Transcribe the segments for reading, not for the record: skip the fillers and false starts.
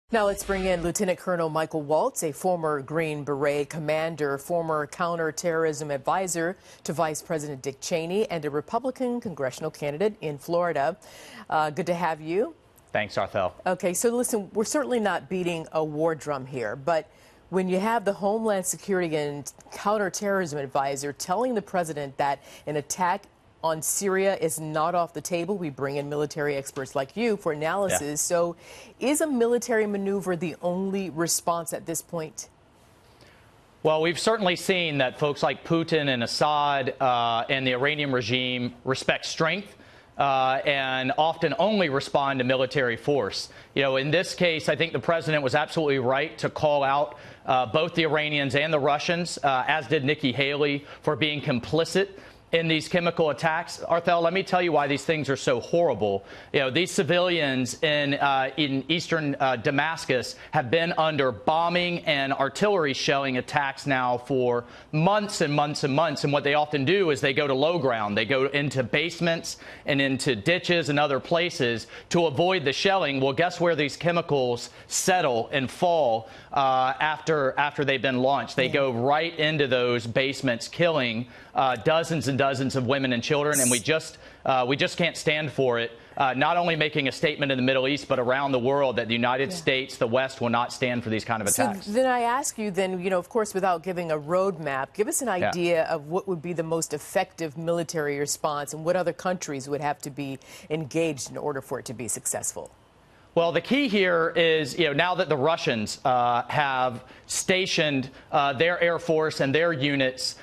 Now let's bring in Lieutenant Colonel Michael Waltz, a former Green Beret commander, former counterterrorism advisor to Vice President Dick Cheney, and a Republican congressional candidate in Florida. Good to have you. Thanks, Arthel. Okay, so listen, we're certainly not beating a war drum here, but when you have the Homeland Security and counterterrorism advisor telling the president that an attack on Syria is not off the table, we bring in military experts like you for analysis. Yeah. So is a military maneuver the only response at this point? Well, we've certainly seen that folks like Putin and Assad and the Iranian regime respect strength and often only respond to military force. You know, in this case, I think the president was absolutely right to call out both the Iranians and the Russians, as did Nikki Haley, for being complicit in these chemical attacks. Arthel, let me tell you why these things are so horrible. You know, these civilians in eastern Damascus have been under bombing and artillery shelling attacks now for months and months and months. And what they often do is they go to low ground. They go into basements and into ditches and other places to avoid the shelling. Well, guess where these chemicals settle and fall after they've been launched? They go right into those basements, killing dozens and dozens of women and children, and we just can't stand for it. Not only making a statement in the Middle East, but around the world that the United States, the West, will not stand for these kind of attacks. So then I ask you, then, you know, of course, without giving a roadmap, give us an idea of what would be the most effective military response and what other countries would have to be engaged in order for it to be successful. Well, the key here is, you know, now that the Russians have stationed their Air Force and their units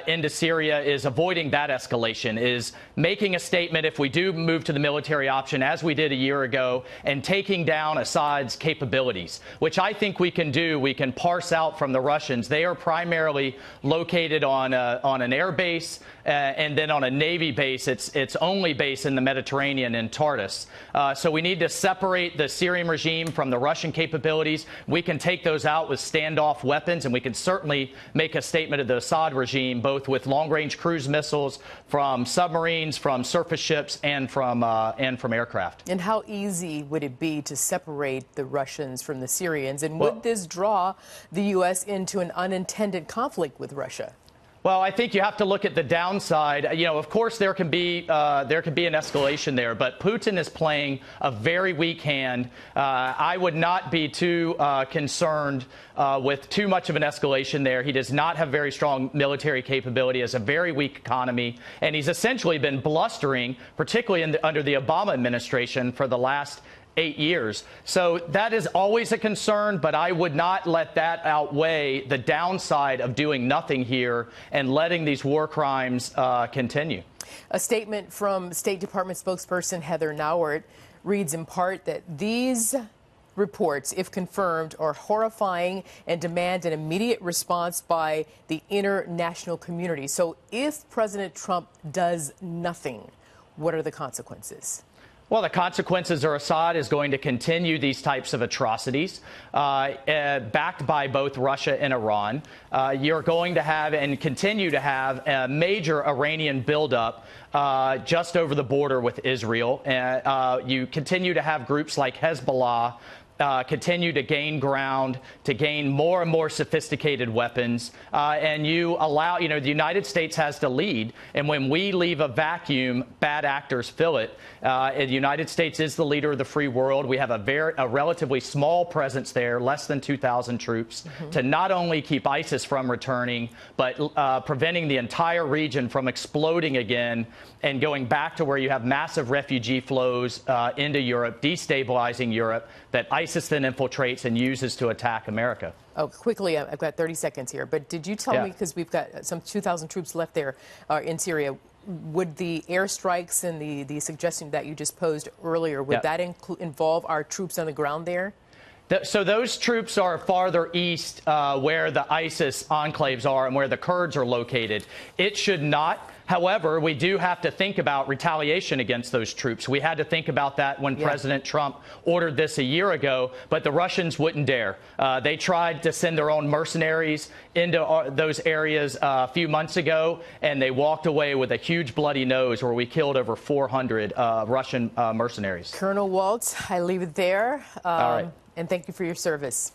into Syria, is avoiding that escalation, is making a statement if we do move to the military option, as we did a year ago, and taking down Assad's capabilities, which I think we can do. We can parse out from the Russians. They are primarily located on an air base and then on a Navy base. Its only base in the Mediterranean in Tartus. So we need to separate the Syrian regime from the Russian capabilities. We can take those out with standoff weapons, and we can certainly make a statement of the Assad regime, both with long-range cruise missiles from submarines, from surface ships, and from aircraft. And how easy would it be to separate the Russians from the Syrians? And would this draw the U.S. into an unintended conflict with Russia? Well, I think you have to look at the downside. You know, of course, there can be an escalation there, but Putin is playing a very weak hand. I would not be too concerned with too much of an escalation there. He does not have very strong military capability, has a very weak economy, and he's essentially been blustering, particularly under the Obama administration, for the last 8 years. So that is always a concern, but I would not let that outweigh the downside of doing nothing here and letting these war crimes continue. A statement from State Department spokesperson Heather Nauert reads in part that these reports, if confirmed, are horrifying and demand an immediate response by the international community. So if President Trump does nothing, what are the consequences? Well, the consequences are Assad is going to continue these types of atrocities, backed by both Russia and Iran. You're going to have and continue to have a major Iranian buildup just over the border with Israel. You continue to have groups like Hezbollah continue to gain ground, to gain more and more sophisticated weapons, and you allow, you know, the United States has to lead, and when we leave a vacuum, bad actors fill it. The United States is the leader of the free world. We have a relatively small presence there, less than 2,000 troops, to not only keep ISIS from returning, but preventing the entire region from exploding again and going back to where you have massive refugee flows into Europe, destabilizing Europe, that ISIS then infiltrates and uses to attack America. Oh, quickly, I've got 30 seconds here, but did you tell me, because we've got some 2,000 troops left there in Syria, would the airstrikes and the suggestion that you just posed earlier, would that involve our troops on the ground there? So those troops are farther east where the ISIS enclaves are and where the Kurds are located. It should not. However, we do have to think about retaliation against those troops. We had to think about that when President Trump ordered this a year ago, but the Russians wouldn't dare. They tried to send their own mercenaries into those areas a few months ago, and they walked away with a huge bloody nose where we killed over 400 Russian mercenaries. Colonel Waltz, I leave it there. All right. and thank you for your service.